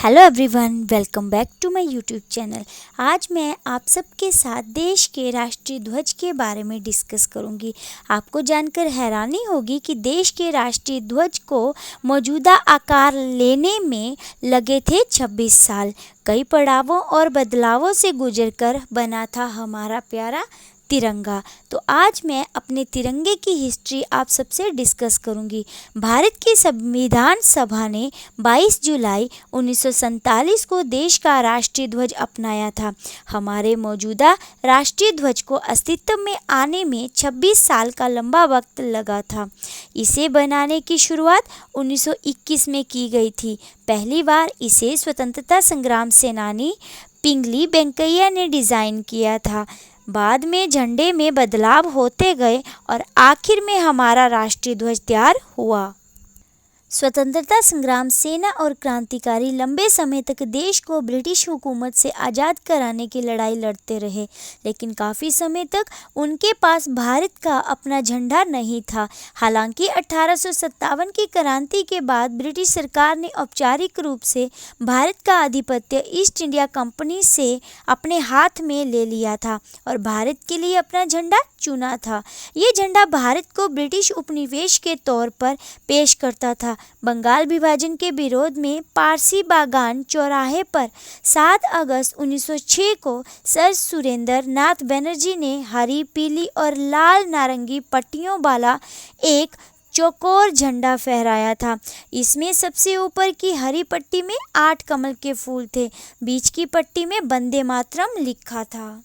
Hello everyone, welcome back to my YouTube channel. आज मैं आप सबके साथ देश के राष्ट्रीय ध्वज के बारे में डिस्कस करूंगी। आपको जानकर हैरानी होगी कि देश के राष्ट्रीय ध्वज को मौजूदा आकार लेने में लगे थे 26 साल। कई पड़ावों और बदलावों से गुजरकर बना था हमारा प्यारा तिरंगा। तो आज मैं अपने तिरंगे की हिस्ट्री आप सबसे डिस्कस करूंगी। भारत की संविधान सभा ने 22 जुलाई 1947 को देश का राष्ट्रीय ध्वज अपनाया था। हमारे मौजूदा राष्ट्रीय ध्वज को अस्तित्व में आने में 26 साल का लंबा वक्त लगा था। इसे बनाने की शुरुआत 1921 में की गई थी। पहली बार इसे स्वतंत्रता संग्राम सेनानी पिंगली वेंकैया ने डिज़ाइन किया था। बाद में झंडे में बदलाव होते गए और आखिर में हमारा राष्ट्रीय ध्वज तैयार हुआ। स्वतंत्रता संग्राम सेना और क्रांतिकारी लंबे समय तक देश को ब्रिटिश हुकूमत से आज़ाद कराने की लड़ाई लड़ते रहे, लेकिन काफ़ी समय तक उनके पास भारत का अपना झंडा नहीं था। हालांकि 1857 की क्रांति के बाद ब्रिटिश सरकार ने औपचारिक रूप से भारत का आधिपत्य ईस्ट इंडिया कंपनी से अपने हाथ में ले लिया था और भारत के लिए अपना झंडा चुना था। ये झंडा भारत को ब्रिटिश उपनिवेश के तौर पर पेश करता था। बंगाल विभाजन के विरोध में पारसी बागान चौराहे पर 7 अगस्त 1906 को सर सुरेंद्र नाथ बनर्जी ने हरी, पीली और लाल नारंगी पट्टियों वाला एक चौकोर झंडा फहराया था। इसमें सबसे ऊपर की हरी पट्टी में 8 कमल के फूल थे। बीच की पट्टी में वंदे मातरम लिखा था।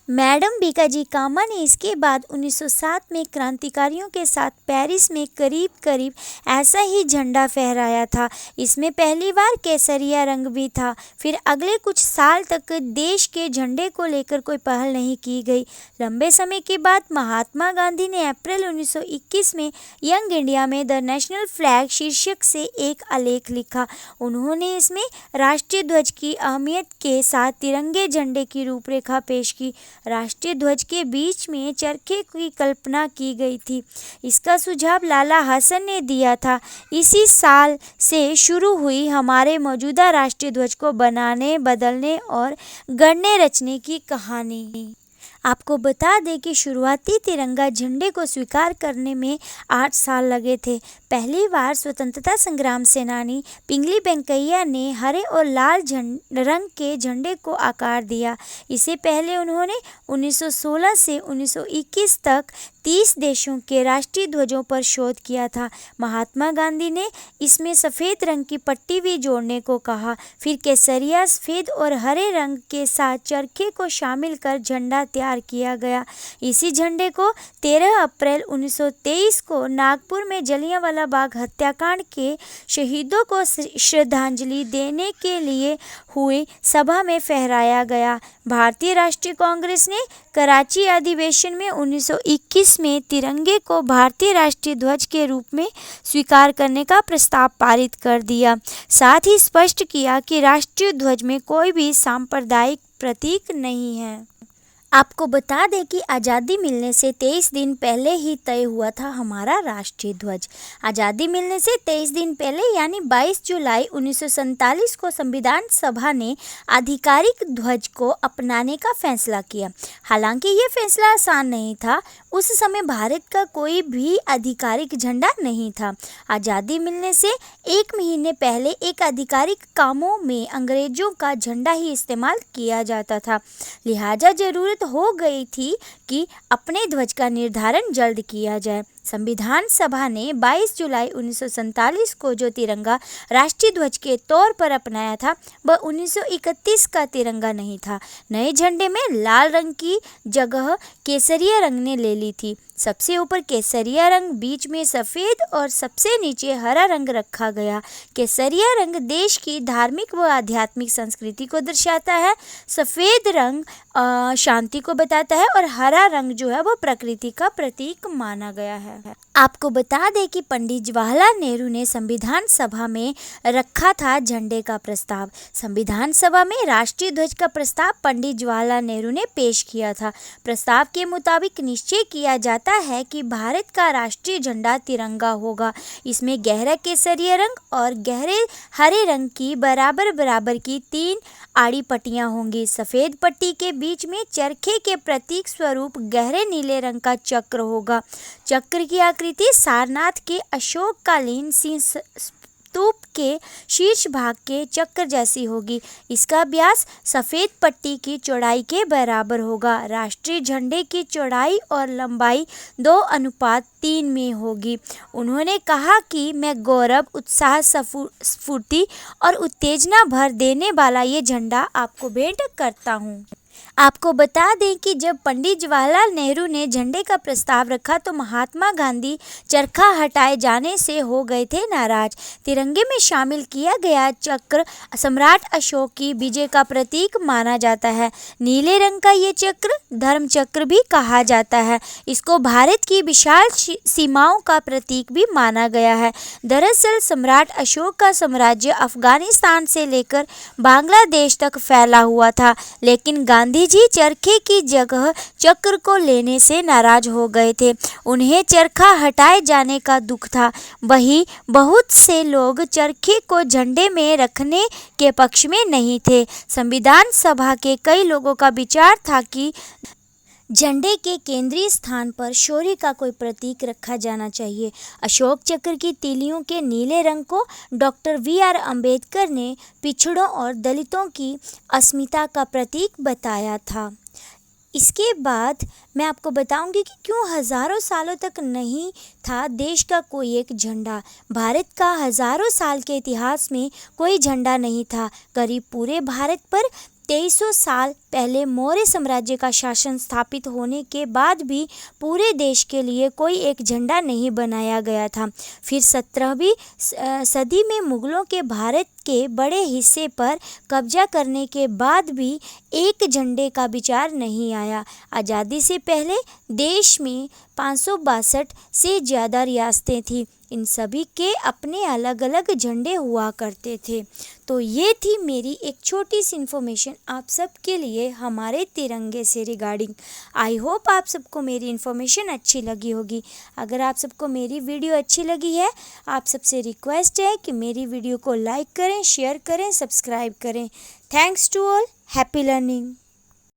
मैडम बीकाजी कामा ने इसके बाद 1907 में क्रांतिकारियों के साथ पेरिस में करीब करीब ऐसा ही झंडा फहराया था। इसमें पहली बार केसरिया रंग भी था। फिर अगले कुछ साल तक देश के झंडे को लेकर कोई पहल नहीं की गई। लंबे समय के बाद महात्मा गांधी ने अप्रैल 1921 में यंग इंडिया में द नेशनल फ्लैग शीर्षक से एक आलेख लिखा। उन्होंने इसमें राष्ट्रीय ध्वज की अहमियत के साथ तिरंगे झंडे की रूपरेखा पेश की। राष्ट्रीय ध्वज के बीच में चरखे की कल्पना की गई थी। इसका सुझाव लाला हसन ने दिया था। इसी साल से शुरू हुई हमारे मौजूदा राष्ट्रीय ध्वज को बनाने, बदलने और गढ़ने रचने की कहानी। आपको बता दें कि शुरुआती तिरंगा झंडे को स्वीकार करने में 8 साल लगे थे। पहली बार स्वतंत्रता संग्राम सेनानी पिंगली वेंकैया ने हरे और लाल रंग के झंडे को आकार दिया। इससे पहले उन्होंने 1916 से 1921 तक 30 देशों के राष्ट्रीय ध्वजों पर शोध किया था। महात्मा गांधी ने इसमें सफ़ेद रंग की पट्टी भी जोड़ने को कहा। फिर केसरिया, सफ़ेद और हरे रंग के साथ चरखे को शामिल कर झंडा तैयार किया गया। इसी झंडे को 13 अप्रैल 1923 को नागपुर में जलियांवाला बाग हत्याकांड के शहीदों को श्रद्धांजलि देने के लिए हुई सभा में फहराया गया। भारतीय राष्ट्रीय कांग्रेस ने कराची अधिवेशन में 1921 में तिरंगे को भारतीय राष्ट्रीय ध्वज के रूप में स्वीकार करने का प्रस्ताव पारित कर दिया। साथ ही स्पष्ट किया कि राष्ट्रीय ध्वज में कोई भी सांप्रदायिक प्रतीक नहीं है। आपको बता दें कि आज़ादी मिलने से 23 दिन पहले ही तय हुआ था हमारा राष्ट्रीय ध्वज। आज़ादी मिलने से 23 दिन पहले यानी 22 जुलाई 1947 को संविधान सभा ने आधिकारिक ध्वज को अपनाने का फैसला किया। हालांकि ये फैसला आसान नहीं था। उस समय भारत का कोई भी आधिकारिक झंडा नहीं था। आज़ादी मिलने से 1 महीने पहले एक आधिकारिक कामों में अंग्रेजों का झंडा ही इस्तेमाल किया जाता था। लिहाजा ज़रूरत हो गई थी कि अपने ध्वज का निर्धारण जल्द किया जाए। संविधान सभा ने 22 जुलाई 1947 को जो तिरंगा राष्ट्रीय ध्वज के तौर पर अपनाया था वह 1931 का तिरंगा नहीं था। नए झंडे में लाल रंग की जगह केसरिया रंग ने ले ली थी। सबसे ऊपर केसरिया रंग, बीच में सफ़ेद और सबसे नीचे हरा रंग रखा गया। केसरिया रंग देश की धार्मिक व आध्यात्मिक संस्कृति को दर्शाता है। सफ़ेद रंग शांति को बताता है और हरा रंग जो है वो प्रकृति का प्रतीक माना गया है। आपको बता दें कि पंडित जवाहरलाल नेहरू ने संविधान सभा में रखा था झंडे का प्रस्ताव। संविधान सभा में राष्ट्रीय ध्वज का प्रस्ताव पंडित जवाहरलाल नेहरू ने पेश किया था। प्रस्ताव के मुताबिक निश्चय किया जाता बताता है कि भारत का राष्ट्रीय झंडा तिरंगा होगा। इसमें गहरा केसरिया रंग और गहरे हरे रंग की बराबर बराबर की 3 आड़ी पट्टियां होंगी। सफ़ेद पट्टी के बीच में चरखे के प्रतीक स्वरूप गहरे नीले रंग का चक्र होगा। चक्र की आकृति सारनाथ के अशोककालीन सिंह स्तूप के शीर्ष भाग के चक्र जैसी होगी। इसका व्यास सफ़ेद पट्टी की चौड़ाई के बराबर होगा। राष्ट्रीय झंडे की चौड़ाई और लंबाई 2:3 में होगी। उन्होंने कहा कि मैं गौरव, उत्साह, स्फूर्ति और उत्तेजना भर देने वाला ये झंडा आपको भेंट करता हूँ। आपको बता दें कि जब पंडित जवाहरलाल नेहरू ने झंडे का प्रस्ताव रखा तो महात्मा गांधी चरखा हटाए जाने से हो गए थे नाराज। तिरंगे में शामिल किया गया चक्र सम्राट अशोक की विजय का प्रतीक माना जाता है। नीले रंग का ये चक्र धर्म चक्र भी कहा जाता है। इसको भारत की विशाल सीमाओं का प्रतीक भी माना गया है। दरअसल सम्राट अशोक का साम्राज्य अफगानिस्तान से लेकर बांग्लादेश तक फैला हुआ था, लेकिन गांधी जी चरखे की जगह चक्र को लेने से नाराज हो गए थे। उन्हें चरखा हटाए जाने का दुख था। वहीं बहुत से लोग चरखे को झंडे में रखने के पक्ष में नहीं थे। संविधान सभा के कई लोगों का विचार था कि झंडे के केंद्रीय स्थान पर शौर्य का कोई प्रतीक रखा जाना चाहिए। अशोक चक्र की तीलियों के नीले रंग को डॉक्टर V.R. अम्बेडकर ने पिछड़ों और दलितों की अस्मिता का प्रतीक बताया था। इसके बाद मैं आपको बताऊंगी कि क्यों हज़ारों सालों तक नहीं था देश का कोई एक झंडा। भारत का हज़ारों साल के इतिहास में कोई झंडा नहीं था। करीब पूरे भारत पर 2300 साल पहले मौर्य साम्राज्य का शासन स्थापित होने के बाद भी पूरे देश के लिए कोई एक झंडा नहीं बनाया गया था। फिर 17वीं सदी में मुगलों के भारत के बड़े हिस्से पर कब्जा करने के बाद भी एक झंडे का विचार नहीं आया। आज़ादी से पहले देश में 562 से ज़्यादा रियासतें थीं। इन सभी के अपने अलग अलग झंडे हुआ करते थे। तो ये थी मेरी एक छोटी सी इन्फॉर्मेशन आप सब के लिए हमारे तिरंगे से रिगार्डिंग। आई होप आप सबको मेरी इन्फॉर्मेशन अच्छी लगी होगी। अगर आप सबको मेरी वीडियो अच्छी लगी है, आप सबसे रिक्वेस्ट है कि मेरी वीडियो को लाइक करें, शेयर करें, सब्सक्राइब करें। Thanks to all, happy learning.